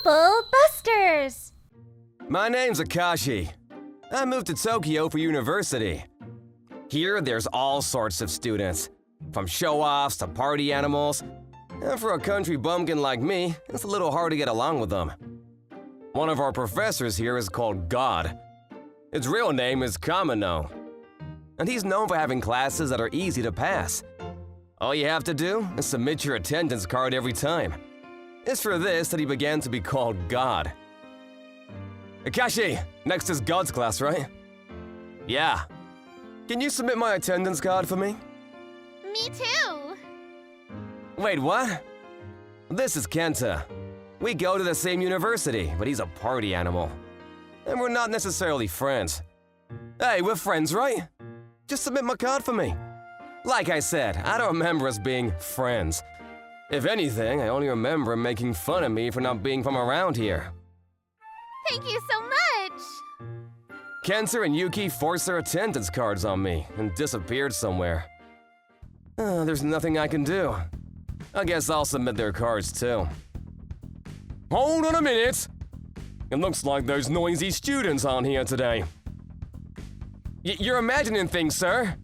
Bubble Busters! My name's Akashi. I moved to Tokyo for university. Here, there's all sorts of students, from show-offs to party animals. And for a country bumpkin like me, it's a little hard to get along with them. One of our professors here is called God. His real name is Kamino. And he's known for having classes that are easy to pass. All you have to do is submit your attendance card every time. It's for this that he began to be called God. Akashi, next is God's class, right? Yeah. Can you submit my attendance card for me? Me too! Wait, what? This is Kenta. We go to the same university, but he's a party animal. And we're not necessarily friends. Hey, we're friends, right? Just submit my card for me. Like I said, I don't remember us being friends. If anything, I only remember him making fun of me for not being from around here. Thank you so much! Kenta and Yuki forced their attendance cards on me and disappeared somewhere. There's nothing I can do. I guess I'll submit their cards too. Hold on a minute! It looks like there's noisy students on here today. You're imagining things, sir.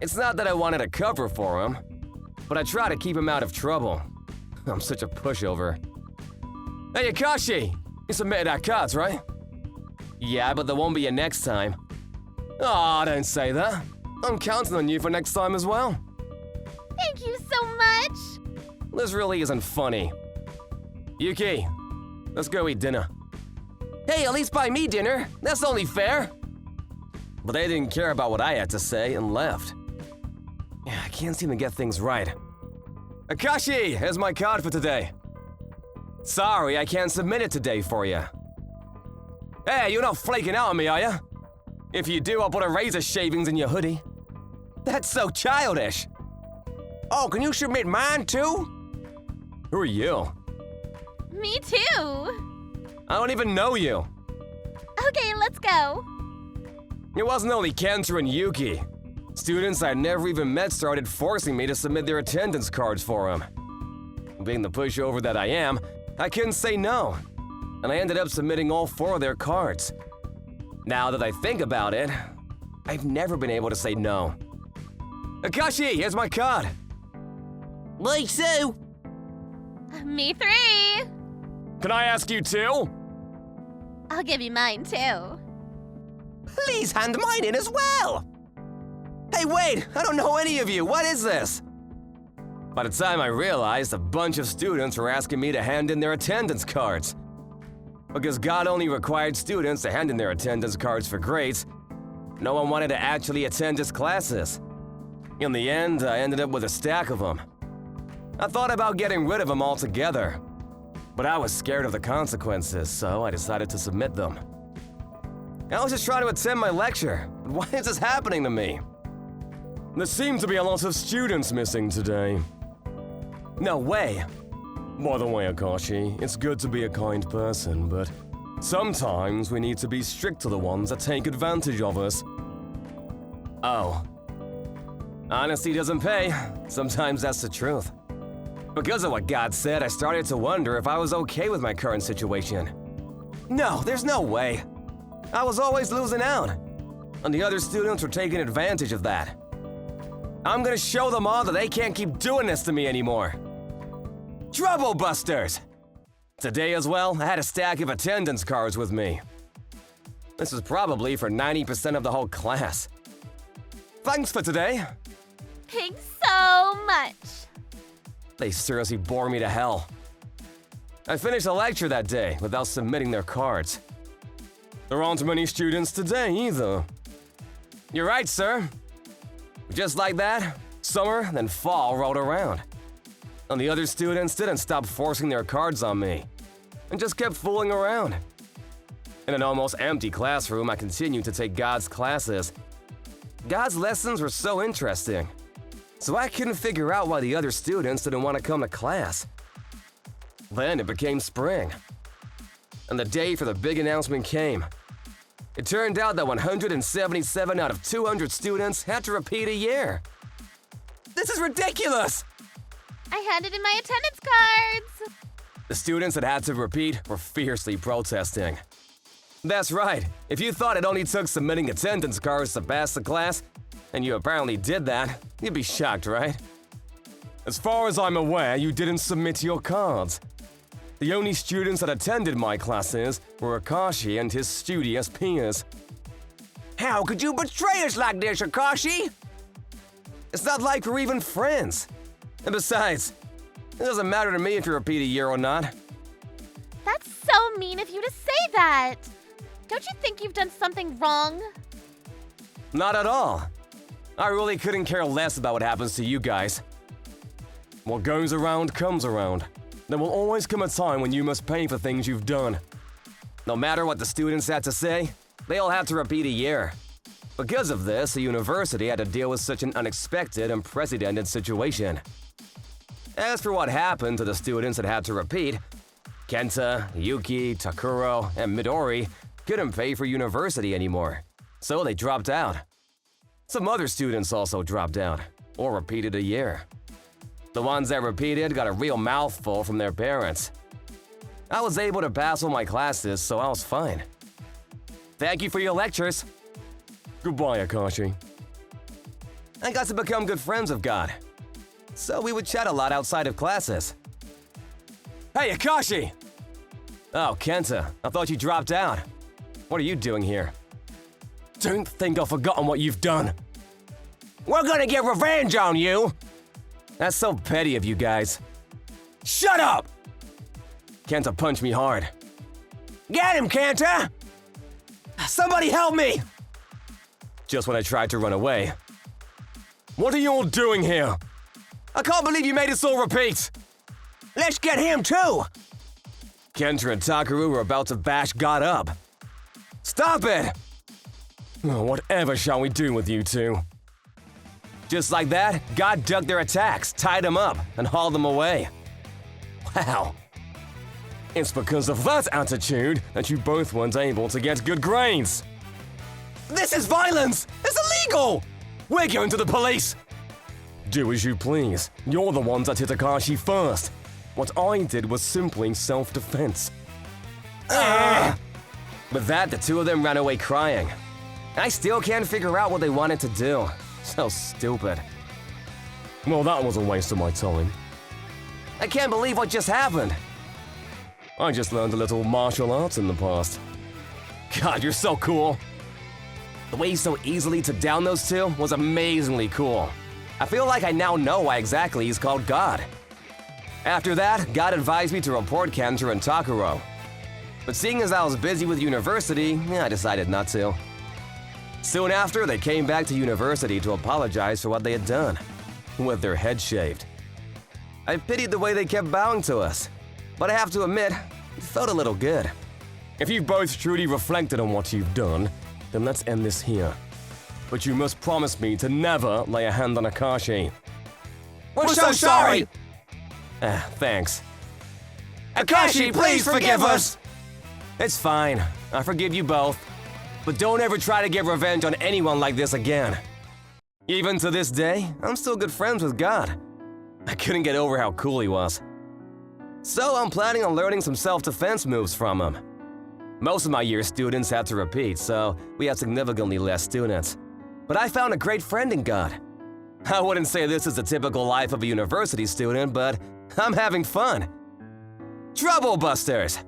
It's not that I wanted a cover for him, but I try to keep him out of trouble. I'm such a pushover. Hey, Akashi! You submitted our cards, right? Yeah, but there won't be a next time. Aw, don't say that. I'm counting on you for next time as well. Thank you so much! This really isn't funny. Yuki, let's go eat dinner. Hey, at least buy me dinner. That's only fair. But they didn't care about what I had to say and left. I can't seem to get things right. Akashi, here's my card for today. Sorry, I can't submit it today for you. Hey, you're not flaking out on me, are you? If you do, I'll put a razor shavings in your hoodie. That's so childish. Oh, can you submit mine too? Who are you? Me too! I don't even know you. Okay, let's go. It wasn't only Kenta and Yuki. Students I'd never even met started forcing me to submit their attendance cards for them. Being the pushover that I am, I couldn't say no, and I ended up submitting all 4 of their cards. Now that I think about it, I've never been able to say no. Akashi, here's my card. Me too. Me 3! Can I ask you too? I'll give you mine too. Please hand mine in as well. Hey, wait, I don't know any of you. What is this? By the time I realized, a bunch of students were asking me to hand in their attendance cards. Because God only required students to hand in their attendance cards for grades, no one wanted to actually attend his classes. In the end, I ended up with a stack of them. I thought about getting rid of them altogether, but I was scared of the consequences, so I decided to submit them. I was just trying to attend my lecture, but why is this happening to me? There seem to be a lot of students missing today. No way. By the way, Akashi, it's good to be a kind person, but sometimes we need to be strict to the ones that take advantage of us. Oh. Honesty doesn't pay. Sometimes that's the truth. Because of what God said, I started to wonder if I was okay with my current situation. No, there's no way. I was always losing out, and the other students were taking advantage of that. I'm gonna show them all that they can't keep doing this to me anymore. Trouble Busters! Today as well, I had a stack of attendance cards with me. This is probably for 90% of the whole class. Thanks for today. Thanks so much! They seriously bore me to hell. I finished a lecture that day without submitting their cards. There aren't many students today either. You're right, sir. Just like that, summer then fall rolled around. And the other students didn't stop forcing their cards on me, and just kept fooling around. In an almost empty classroom, I continued to take God's classes. God's lessons were so interesting, so I couldn't figure out why the other students didn't want to come to class. Then it became spring, and the day for the big announcement came. It turned out that 177 out of 200 students had to repeat a year. This is ridiculous! I handed in my attendance cards! The students that had to repeat were fiercely protesting. That's right, if you thought it only took submitting attendance cards to pass the class, and you apparently did that, you'd be shocked, right? As far as I'm aware, you didn't submit your cards. The only students that attended my classes were Akashi and his studious peers. How could you betray us like this, Akashi? It's not like we're even friends. And besides, it doesn't matter to me if you repeat a year or not. That's so mean of you to say that. Don't you think you've done something wrong? Not at all. I really couldn't care less about what happens to you guys. What goes around comes around. There will always come a time when you must pay for things you've done. No matter what the students had to say, they all had to repeat a year. Because of this, the university had to deal with such an unexpected and unprecedented situation. As for what happened to the students that had to repeat, Kenta, Yuki, Takuro, and Midori couldn't pay for university anymore, so they dropped out. Some other students also dropped out, or repeated a year. The ones that repeated got a real mouthful from their parents. I was able to pass all my classes, so I was fine. Thank you for your lectures. Goodbye, Akashi. I got to become good friends with God, so we would chat a lot outside of classes. Hey, Akashi! Oh, Kenta, I thought you dropped out. What are you doing here? Don't think I've forgotten what you've done. We're gonna get revenge on you! That's so petty of you guys. Shut up! Kenta punched me hard. Get him, Kenta! Somebody help me! Just when I tried to run away. What are you all doing here? I can't believe you made us all repeat! Let's get him too! Kenta and Takuru were about to bash God up. Stop it! Oh, whatever shall we do with you two? Just like that, God ducked their attacks, tied them up, and hauled them away. Wow. It's because of that attitude that you both weren't able to get good grades. This is violence! It's illegal! We're going to the police! Do as you please. You're the ones that hit Akashi first. What I did was simply self-defense. With that, the two of them ran away crying. I still can't figure out what they wanted to do. So stupid. Well, that was a waste of my time. I can't believe what just happened. I just learned a little martial arts in the past. God, you're so cool. The way you so easily took down those two was amazingly cool. I feel like I now know why exactly he's called God. After that, God advised me to report Kenta and Takuro. But seeing as I was busy with university, I decided not to. Soon after, they came back to university to apologize for what they had done, with their heads shaved. I pitied the way they kept bowing to us, but I have to admit, it felt a little good. If you've both truly reflected on what you've done, then let's end this here. But you must promise me to never lay a hand on Akashi. We're so sorry! Thanks. Akashi, please forgive us! It's fine. I forgive you both. But don't ever try to get revenge on anyone like this again. Even to this day, I'm still good friends with God. I couldn't get over how cool he was. So I'm planning on learning some self-defense moves from him. Most of my year's students had to repeat, so we had significantly less students. But I found a great friend in God. I wouldn't say this is the typical life of a university student, but I'm having fun. Trouble Busters!